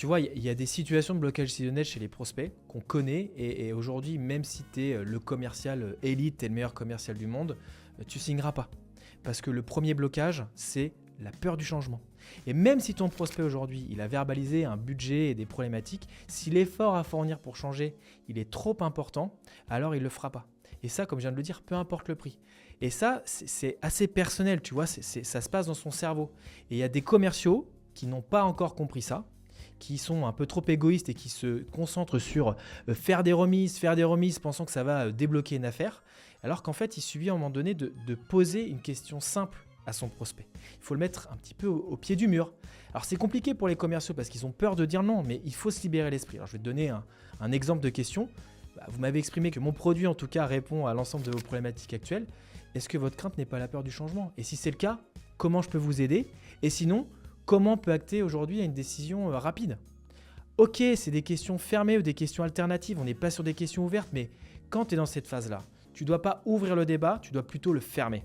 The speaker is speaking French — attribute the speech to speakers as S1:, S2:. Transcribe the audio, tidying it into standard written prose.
S1: Tu vois, il y a des situations de blocage décisionnel chez les prospects qu'on connaît et aujourd'hui, même si tu es le commercial élite, tu es le meilleur commercial du monde, tu signeras pas. Parce que le premier blocage, c'est la peur du changement. Et même si ton prospect aujourd'hui, il a verbalisé un budget et des problématiques, si l'effort à fournir pour changer, il est trop important, alors il ne le fera pas. Et ça, comme je viens de le dire, peu importe le prix. Et ça, c'est assez personnel, tu vois, ça se passe dans son cerveau. Et il y a des commerciaux qui n'ont pas encore compris ça, qui sont un peu trop égoïstes et qui se concentrent sur faire des remises, pensant que ça va débloquer une affaire, alors qu'en fait, il suffit à un moment donné de poser une question simple à son prospect. Il faut le mettre un petit peu au pied du mur. Alors c'est compliqué pour les commerciaux parce qu'ils ont peur de dire non, mais il faut se libérer l'esprit. Alors je vais te donner un exemple de question. Vous m'avez exprimé que mon produit en tout cas répond à l'ensemble de vos problématiques actuelles. Est-ce que votre crainte n'est pas la peur du changement? Et si c'est le cas, comment je peux vous aider? Et sinon, comment on peut acter aujourd'hui à une décision rapide? Ok, c'est des questions fermées ou des questions alternatives, on n'est pas sur des questions ouvertes, mais quand tu es dans cette phase-là, tu ne dois pas ouvrir le débat, tu dois plutôt le fermer.